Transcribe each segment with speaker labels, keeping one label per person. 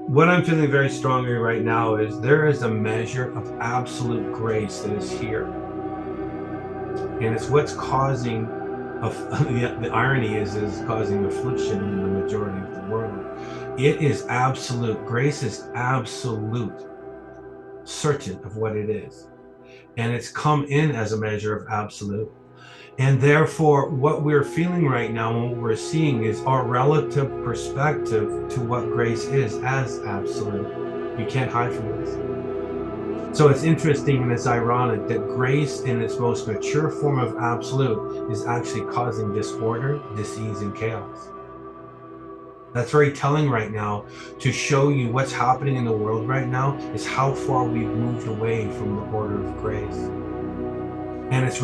Speaker 1: What I'm feeling very strongly right now is there is a measure of absolute grace that is here. And it's what's causing, the irony is causing affliction in the majority of the world. It is absolute. Grace is absolute, certain of what it is. And it's come in as a measure of absolute. And therefore, what we're feeling right now and what we're seeing is our relative perspective to what grace is as absolute. You can't hide from this. So it's interesting and it's ironic that grace in its most mature form of absolute is actually causing disorder, disease, and chaos. That's very telling right now to show you what's happening in the world right now is how far we've moved away from the order of grace. And it's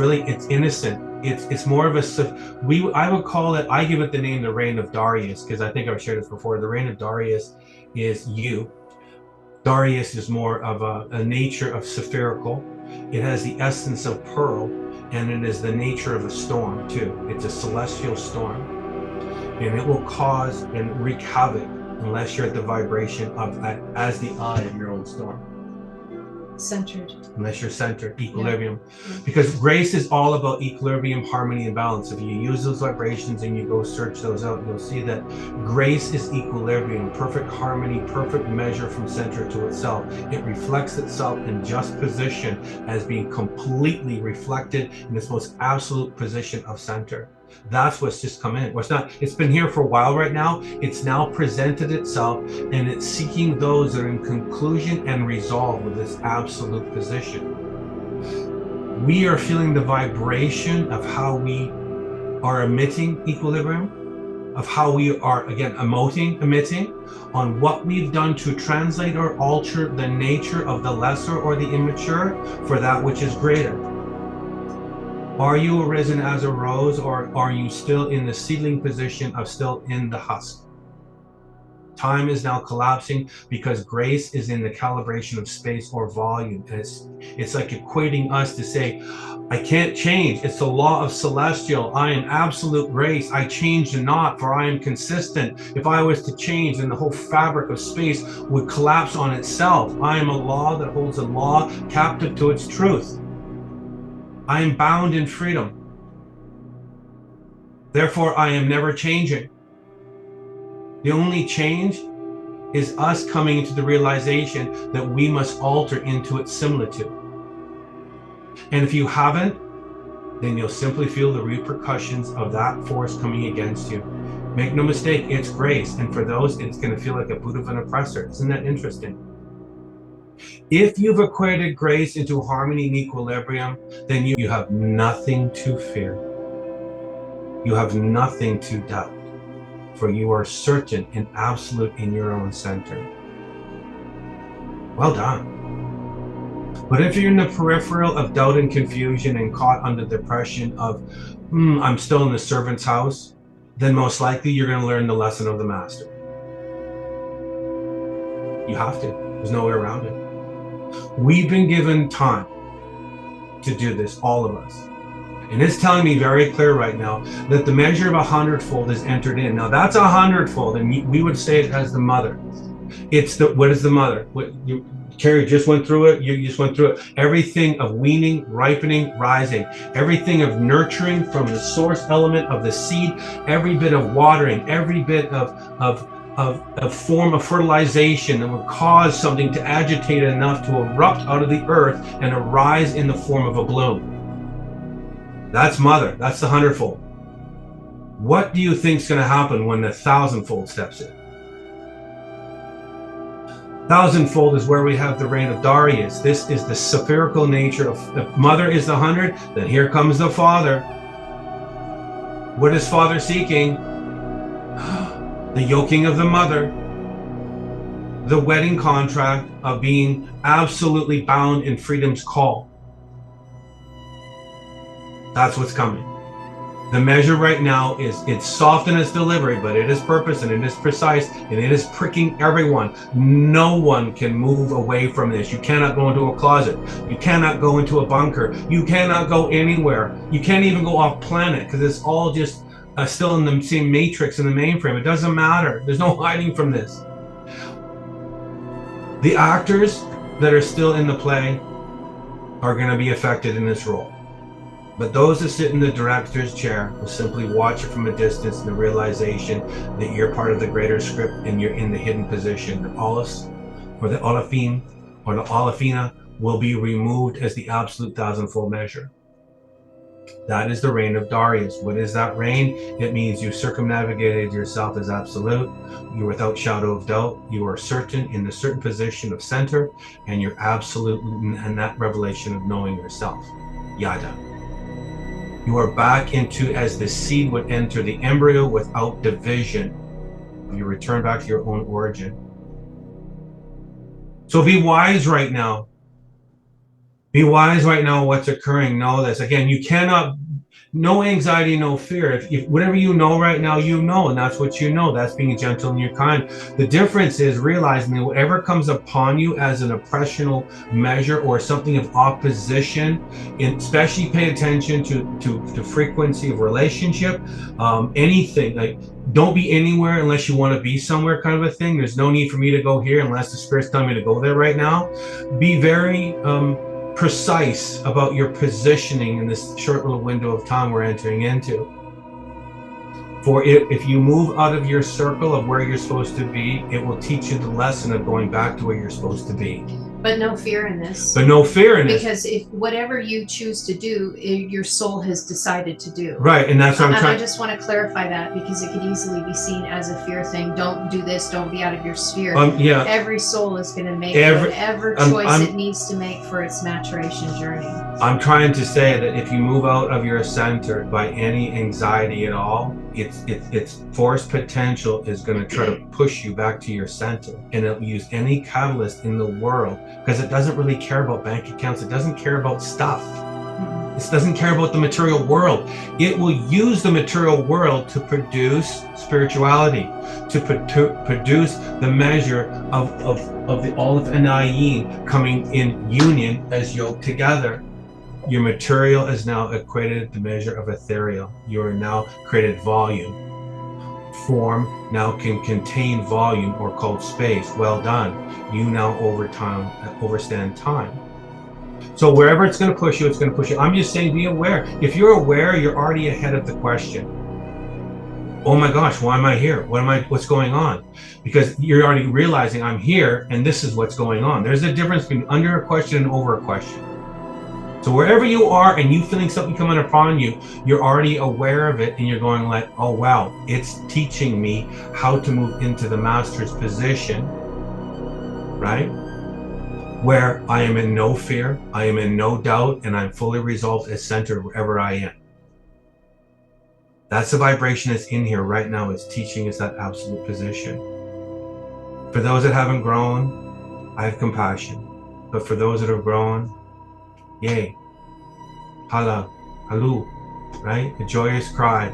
Speaker 1: innocent. It's more of I would call it, I give it the name the reign of Darius, because I think I've shared this before. The reign of Darius is you. Darius is more of a nature of spherical. It has the essence of pearl, and it is the nature of a storm too. It's a celestial storm, and it will cause and wreak havoc unless you're at the vibration of as the eye of your own storm.
Speaker 2: Centered.
Speaker 1: Unless you're centered, equilibrium. Yeah. Because grace is all about equilibrium, harmony, and balance. If you use those vibrations and you go search those out, you'll see that grace is equilibrium, perfect harmony, perfect measure from center to itself. It reflects itself in just position as being completely reflected in its most absolute position of center. That's what's just come in. It's been here for a while right now. It's now presented itself, and it's seeking those that are in conclusion and resolve with this absolute position. We are feeling the vibration of how we are emitting equilibrium, of how we are, again, emitting on what we've done to translate or alter the nature of the lesser or the immature for that which is greater. Are you arisen as a rose, or are you still in the seedling position of still in the husk? Time is now collapsing because grace is in the calibration of space or volume. And it's like equating us to say, I can't change. It's the law of celestial. I am absolute grace. I change not, for I am consistent. If I was to change, then the whole fabric of space would collapse on itself. I am a law that holds a law captive to its truth. I am bound in freedom. Therefore, I am never changing. The only change is us coming into the realization that we must alter into its similitude. And if you haven't, then you'll simply feel the repercussions of that force coming against you. Make no mistake, it's grace. And for those, it's going to feel like a boot of an oppressor. Isn't that interesting? If you've equated grace into harmony and equilibrium, then you have nothing to fear. You have nothing to doubt, for you are certain and absolute in your own center. Well done. But if you're in the peripheral of doubt and confusion and caught under the depression of, I'm still in the servant's house, then most likely you're going to learn the lesson of the master. You have to. There's no way around it. We've been given time to do this, all of us. And it's telling me very clear right now that the measure of 100-fold is entered in. Now that's 100-fold, and we would say it as the mother. What is the mother? Carrie just went through it. You just went through it. Everything of weaning, ripening, rising. Everything of nurturing from the source element of the seed. Every bit of watering. Every bit of form of fertilization that would cause something to agitate enough to erupt out of the earth and arise in the form of a bloom. That's mother. That's the 100-fold. What do you think is going to happen when the 1,000-fold steps in? 1,000-fold is where we have the reign of Darius. This is the spherical nature of, if mother is the 100, then here comes the father. What is father seeking? The yoking of the mother, the wedding contract of being absolutely bound in freedom's call. That's what's coming. The measure right now is, it's soft in its delivery, but it is purpose and it is precise and it is pricking everyone. No one can move away from this. You cannot go into a closet. You cannot go into a bunker. You cannot go anywhere. You can't even go off planet because it's all just still in the same matrix in the mainframe. It doesn't matter. There's no hiding from this. The actors that are still in the play are going to be affected in this role. But those that sit in the director's chair will simply watch it from a distance in the realization that you're part of the greater script and you're in the hidden position. The Olaf or the Olafine or the Olafina will be removed as the absolute thousandfold measure. That is the reign of Darius. What is that reign? It means you circumnavigated yourself as absolute. You're without shadow of doubt. You are certain in the certain position of center, and you're absolute in that revelation of knowing yourself. Yada. You are back into as the seed would enter the embryo without division. You return back to your own origin. So be wise right now. Be wise right now what's occurring. Know this. Again, you cannot, no anxiety, no fear. If whatever you know right now, you know, and that's what you know. That's being gentle and you're kind. The difference is realizing that whatever comes upon you as an oppressional measure or something of opposition, especially pay attention to frequency of relationship, anything like, don't be anywhere unless you want to be somewhere kind of a thing. There's no need for me to go here unless the Spirit's telling me to go there right now. Be very precise about your positioning in this short little window of time we're entering into. For if you move out of your circle of where you're supposed to be, it will teach you the lesson of going back to where you're supposed to be.
Speaker 2: But no fear in this.
Speaker 1: But no fear in this.
Speaker 2: Because if whatever you choose to do, your soul has decided to do.
Speaker 1: Right, and that's what I'm trying.
Speaker 2: I just want to clarify that because it could easily be seen as a fear thing. Don't do this. Don't be out of your sphere.
Speaker 1: Yeah.
Speaker 2: Every soul is going to make whatever choice it needs to make for its maturation journey.
Speaker 1: I'm trying to say that if you move out of your center by any anxiety at all, its force potential is going to try to push you back to your center, and it'll use any catalyst in the world because it doesn't really care about bank accounts. It doesn't care about stuff. It doesn't care about the material world. It will use the material world to produce spirituality, to produce the measure of the Aleph and Ayin coming in union as yoked together. Your material is now equated the measure of ethereal. You are now created volume. Form now can contain volume or called space. Well done. You now overstand time. So wherever it's going to push you, it's going to push you. I'm just saying, be aware. If you're aware, you're already ahead of the question. Oh my gosh, why am I here? What's going on? Because you're already realizing I'm here and this is what's going on. There's a difference between under a question and over a question. So wherever you are and you feeling something coming upon you, you're already aware of it and you're going like, oh wow, it's teaching me how to move into the master's position, right? Where I am in no fear, I am in no doubt, and I'm fully resolved as centered wherever I am. That's the vibration that's in here right now. It's teaching us that absolute position. For those that haven't grown, I have compassion. But for those that have grown, yay, hala, halu, right? A joyous cry.